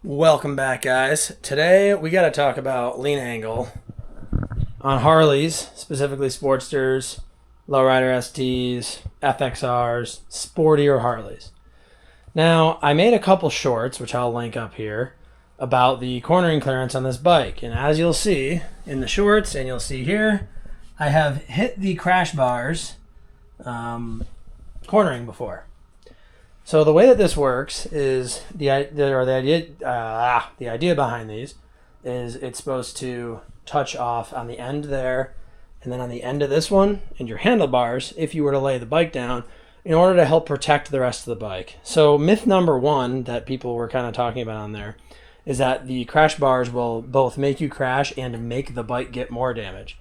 Welcome back, guys. Today we got to talk about lean angle on Harleys, specifically Sportsters, Lowrider STs, FXRs, sportier Harleys. Now, I made a couple shorts, which I'll link up here, about the cornering clearance on this bike. And as you'll see in the shorts, and you'll see here, I have hit the crash bars cornering before. So the way that this works is the idea behind these is it's supposed to touch off on the end there, and then on the end of this one and your handlebars if you were to lay the bike down in order to help protect the rest of the bike. So myth number one that people were kind of talking about on there is that the crash bars will both make you crash and make the bike get more damage.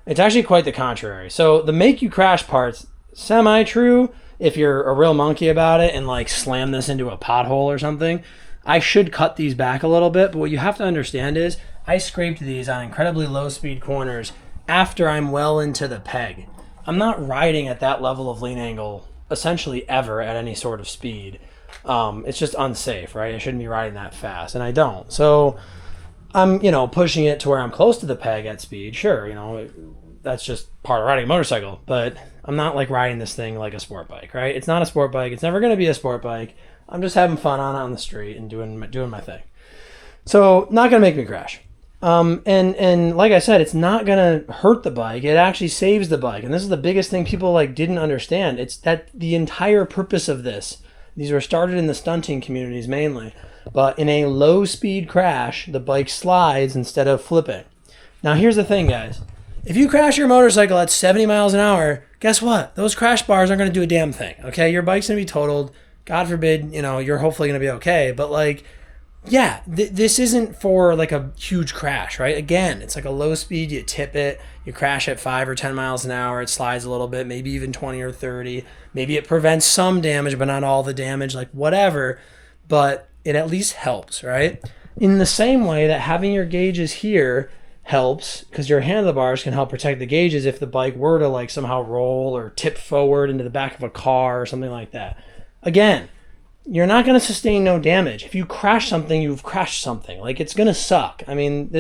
It's actually quite the contrary. So the make you crash part's semi-true if you're a real monkey about it and like slam this into a pothole or something. I should cut these back a little bit, but what you have to understand is I scraped these on incredibly low speed corners after I'm well into the peg. I'm not riding at that level of lean angle essentially ever at any sort of speed. It's just unsafe, right? I shouldn't be riding that fast, and I don't. So I'm, pushing it to where I'm close to the peg at speed. Sure, that's just part of riding a motorcycle, but I'm not like riding this thing like a sport bike, right? It's not a sport bike. It's never going to be a sport bike. I'm just having fun on the street and doing my thing. So not going to make me crash. And like I said, it's not going to hurt the bike. It actually saves the bike. And this is the biggest thing people didn't understand. It's that the entire purpose of this, these were started in the stunting communities mainly, but in a low speed crash, the bike slides instead of flipping. Now here's the thing, guys. If you crash your motorcycle at 70 miles an hour, guess what? Those crash bars aren't going to do a damn thing, okay? Your bike's going to be totaled. God forbid, you're hopefully going to be okay. But this isn't for like a huge crash, right? Again, it's like a low speed. You tip it. You crash at 5 or 10 miles an hour. It slides a little bit, maybe even 20 or 30. Maybe it prevents some damage, but not all the damage, like whatever. But it at least helps, right? In the same way that having your gauges here helps, because your handlebars can help protect the gauges if the bike were to somehow roll or tip forward into the back of a car or something like that. Again, you're not going to sustain no damage. If you crash something, you've crashed something. It's going to suck. I mean,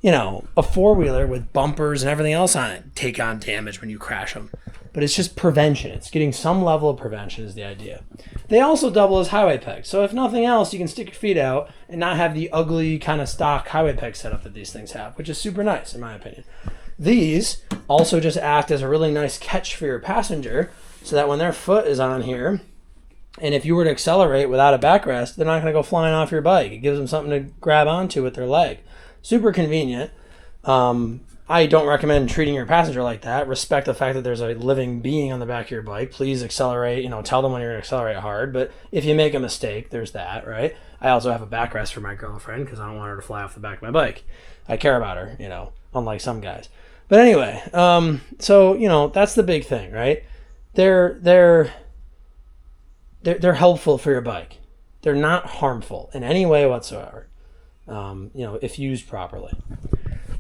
a four-wheeler with bumpers and everything else on it take on damage when you crash them. But it's just prevention. It's getting some level of prevention is the idea. They also double as highway pegs. So if nothing else, you can stick your feet out and not have the ugly kind of stock highway peg setup that these things have, which is super nice in my opinion. These also just act as a really nice catch for your passenger so that when their foot is on here, and if you were to accelerate without a backrest, they're not going to go flying off your bike. It gives them something to grab onto with their leg. Super convenient. I don't recommend treating your passenger like that. Respect the fact that there's a living being on the back of your bike. Please accelerate, tell them when you're going to accelerate hard. But if you make a mistake, there's that, right? I also have a backrest for my girlfriend because I don't want her to fly off the back of my bike. I care about her, unlike some guys. But anyway, so, that's the big thing, right? They're helpful for your bike. They're not harmful in any way whatsoever, if used properly.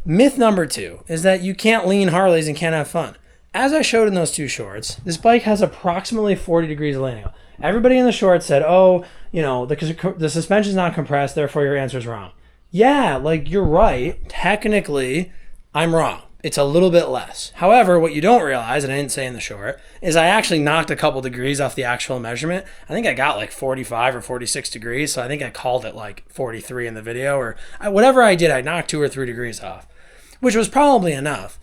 Myth number two is that you can't lean Harleys and can't have fun. As I showed in those two shorts, this bike has approximately 40 degrees of lean angle. Everybody in the shorts said, the suspension's not compressed, therefore your answer's wrong. Yeah, you're right. Technically, I'm wrong. It's a little bit less. However, what you don't realize, and I didn't say in the short, is I actually knocked a couple degrees off the actual measurement. I think I got 45 or 46 degrees, so I think I called it 43 in the video, or whatever I did, I knocked 2 or 3 degrees off, which was probably enough.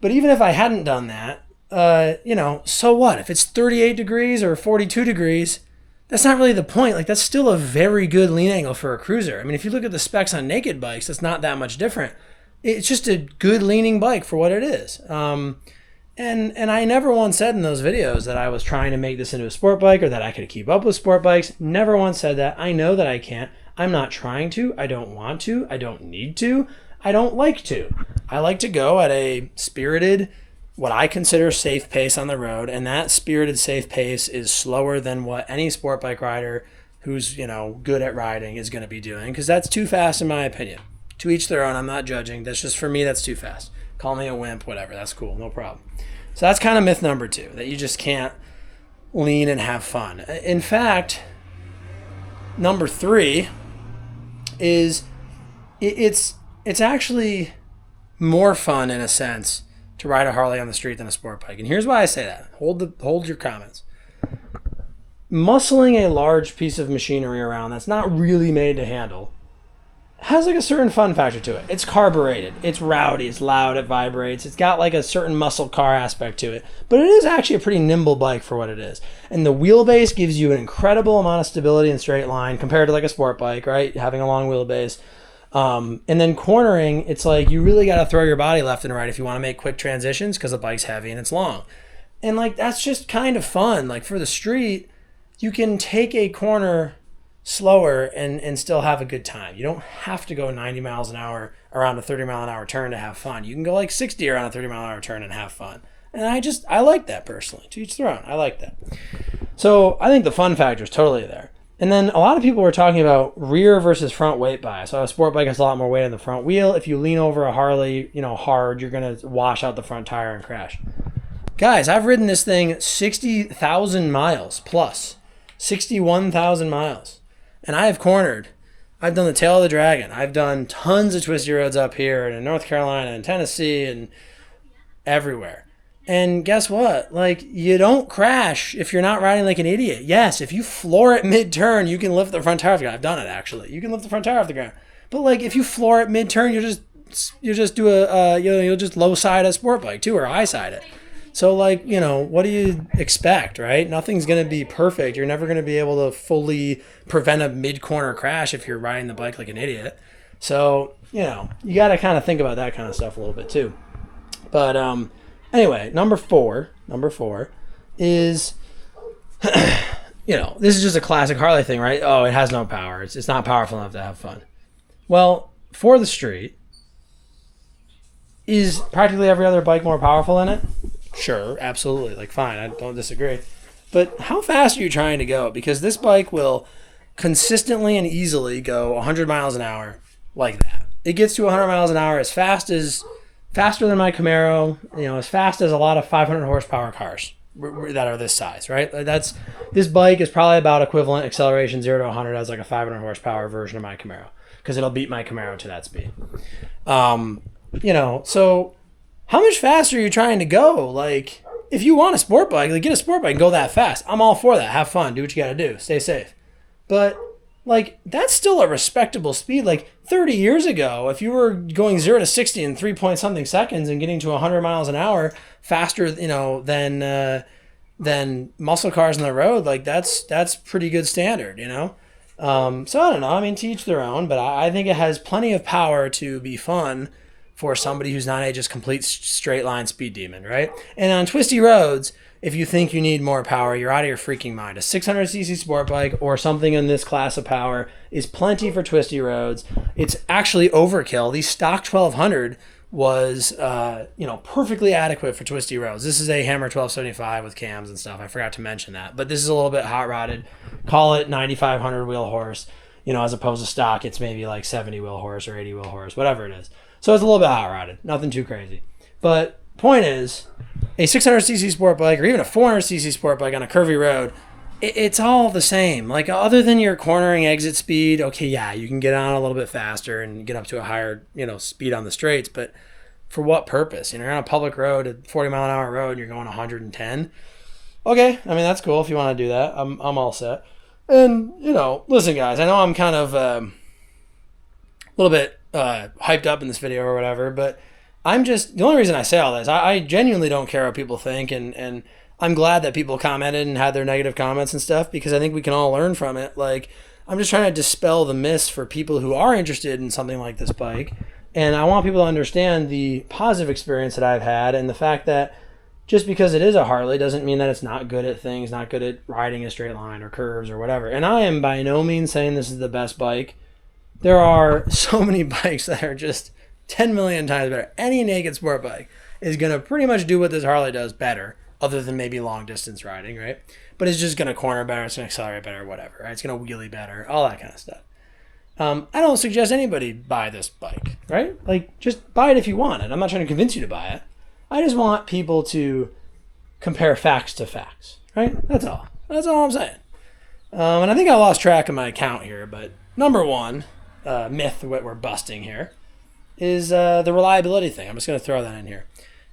But even if I hadn't done that, so what? If it's 38 degrees or 42 degrees, that's not really the point. That's still a very good lean angle for a cruiser. I mean, if you look at the specs on naked bikes, it's not that much different. It's just a good leaning bike for what it is. And I never once said in those videos that I was trying to make this into a sport bike or that I could keep up with sport bikes. Never once said that. I know that I can't. I'm not trying to. I don't want to. I don't need to. I don't like to. I like to go at a spirited, what I consider safe pace on the road, and that spirited safe pace is slower than what any sport bike rider who's, good at riding is going to be doing, because that's too fast in my opinion. To each their own. I'm not judging. That's just, for me, that's too fast. Call me a wimp, whatever. That's cool. No problem. So that's kind of myth number two, that you just can't lean and have fun. In fact, number three is it's actually more fun in a sense to ride a Harley on the street than a sport bike. And here's why I say that. Hold your comments. Muscling a large piece of machinery around that's not really made to handle has like a certain fun factor to it. It's carbureted, it's rowdy, it's loud, it vibrates, it's got like a certain muscle car aspect to it, but it is actually a pretty nimble bike for what it is. And the wheelbase gives you an incredible amount of stability in straight line compared to like a sport bike, right? Having a long wheelbase. And then cornering, it's like you really got to throw your body left and right if you want to make quick transitions because the bike's heavy and it's long. And like that's just kind of fun. Like for the street, you can take a corner slower and still have a good time. You don't have to go 90 miles an hour around a 30 mile an hour turn to have fun. You can go like 60 around a 30 mile an hour turn and have fun. And I like that personally. To each their own. I like that. So I think the fun factor is totally there. And then a lot of people were talking about rear versus front weight bias. So a sport bike has a lot more weight on the front wheel. If you lean over a Harley, hard, you're going to wash out the front tire and crash. Guys, I've ridden this thing 60,000 miles plus. 61,000 miles. And I have cornered. I've done the tail of the dragon. I've done tons of twisty roads up here and in North Carolina and Tennessee and everywhere. And guess what? Like, you don't crash if you're not riding like an idiot. Yes, if you floor it mid-turn, you can lift the front tire off the ground. I've done it, actually. You can lift the front tire off the ground. But, like, if you floor it mid-turn, you'll just do you'll just low-side a sport bike, too, or high-side it. So, like, what do you expect, right? Nothing's going to be perfect. You're never going to be able to fully prevent a mid-corner crash if you're riding the bike like an idiot. So, you got to kind of think about that kind of stuff a little bit, too. But, anyway, number four is, this is just a classic Harley thing, right? Oh, it has no power. It's not powerful enough to have fun. Well, for the street, is practically every other bike more powerful than it? Sure, absolutely. Like, fine, I don't disagree. But how fast are you trying to go? Because this bike will consistently and easily go 100 miles an hour like that. It gets to 100 miles an hour faster than my Camaro, as fast as a lot of 500 horsepower cars that are this size, right? This bike is probably about equivalent acceleration 0 to 100 as like a 500 horsepower version of my Camaro because it'll beat my Camaro to that speed. So how much faster are you trying to go? Like, if you want a sport bike, like get a sport bike and go that fast. I'm all for that. Have fun. Do what you got to do. Stay safe. But like, that's still a respectable speed. Like 30 years ago, if you were going 0 to 60 in 3 point something seconds and getting to 100 miles an hour faster, than muscle cars on the road, like that's pretty good standard, So I don't know. I mean, to each their own, but I think it has plenty of power to be fun for somebody who's not a just complete straight line speed demon, right? And on twisty roads, if you think you need more power, you're out of your freaking mind. A 600cc sport bike or something in this class of power is plenty for twisty roads. It's actually overkill. The stock 1200 was, perfectly adequate for twisty roads. This is a Hammer 1275 with cams and stuff. I forgot to mention that. But this is a little bit hot rodded. Call it 9,500 wheel horse, as opposed to stock. It's maybe like 70 wheel horse or 80 wheel horse, whatever it is. So it's a little bit hot rodded. Nothing too crazy. But point is, a 600cc sport bike or even a 400cc sport bike on a curvy road, it's all the same. Like, other than your cornering exit speed, okay, yeah, you can get on a little bit faster and get up to a higher, speed on the straights, but for what purpose? You're on a public road, a 40 mile an hour road, and you're going 110. Okay, I mean, that's cool if you want to do that. I'm all set. And, listen, guys, I know I'm kind of a little bit hyped up in this video or whatever, but the only reason I say all this, I genuinely don't care what people think, and I'm glad that people commented and had their negative comments and stuff, because I think we can all learn from it. Like, I'm just trying to dispel the myths for people who are interested in something like this bike, and I want people to understand the positive experience that I've had, and the fact that just because it is a Harley doesn't mean that it's not good at things, not good at riding a straight line or curves or whatever. And I am by no means saying this is the best bike. There are so many bikes that are just 10 million times better. Any naked sport bike is going to pretty much do what this Harley does better, other than maybe long distance riding, right? But it's just going to corner better, it's going to accelerate better, whatever, right? It's going to wheelie better, all that kind of stuff. I don't suggest anybody buy this bike, right? Like, just buy it if you want it. I'm not trying to convince you to buy it. I just want people to compare facts to facts, right? That's all I'm saying. And I think I lost track of my account here, but number one, myth that we're busting here is the reliability thing. I'm just going to throw that in here.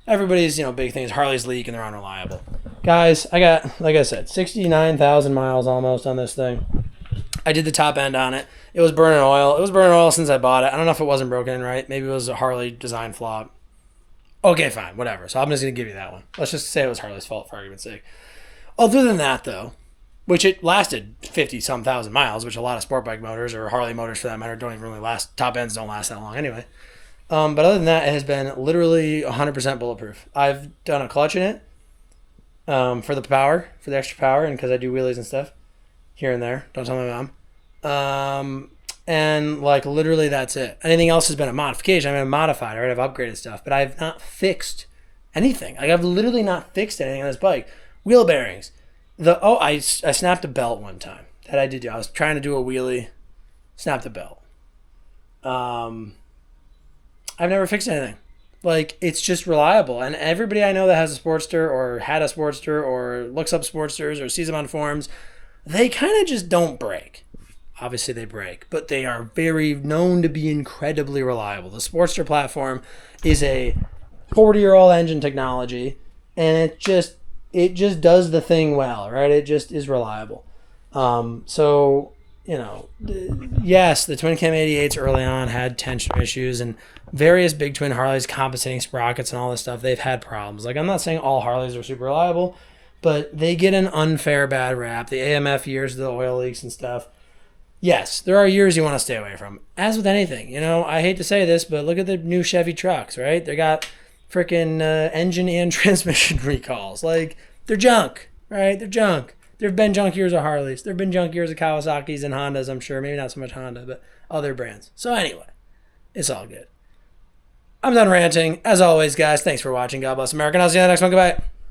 Everybody's, big thing is Harley's leak and they're unreliable. Guys, I got, like I said, 69,000 miles almost on this thing. I did the top end on it. It was burning oil. It was burning oil since I bought it. I don't know if it wasn't broken in right. Maybe it was a Harley design flaw. Okay, fine, whatever. So I'm just going to give you that one. Let's just say it was Harley's fault for argument's sake. Other than that, though, which it lasted 50-some thousand miles, which a lot of sport bike motors or Harley motors for that matter don't even really last. Top ends don't last that long anyway. But other than that, it has been literally 100% bulletproof. I've done a clutch in it for the power, for the extra power, and because I do wheelies and stuff here and there. Don't tell my mom. And like literally that's it. Anything else has been a modification. I've modified, right? I've upgraded stuff, but I've not fixed anything. Like I've literally not fixed anything on this bike. Wheel bearings. I snapped a belt one time. That I did do. I was trying to do a wheelie, snapped a belt. I've never fixed anything. Like, it's just reliable. And everybody I know that has a Sportster or had a Sportster or looks up Sportsters or sees them on forums, they kind of just don't break. Obviously, they break, but they are very known to be incredibly reliable. The Sportster platform is a 40-year-old engine technology, and it just does the thing well, right? It just is reliable. So, yes, the twin cam 88s early on had tension issues, and various big twin Harleys compensating sprockets and all this stuff, they've had problems. Like, I'm not saying all Harleys are super reliable, but they get an unfair bad rap. The AMF years, the oil leaks and stuff. Yes, there are years you want to stay away from. As with anything, I hate to say this, but look at the new Chevy trucks, right? They got freaking engine and transmission recalls. Like, they're junk, right? They're junk. There have been junk years of Harleys. There have been junk years of Kawasaki's and Hondas, I'm sure. Maybe not so much Honda, but other brands. So anyway, it's all good. I'm done ranting. As always, guys, thanks for watching. God bless America. I'll see you in the next one. Goodbye.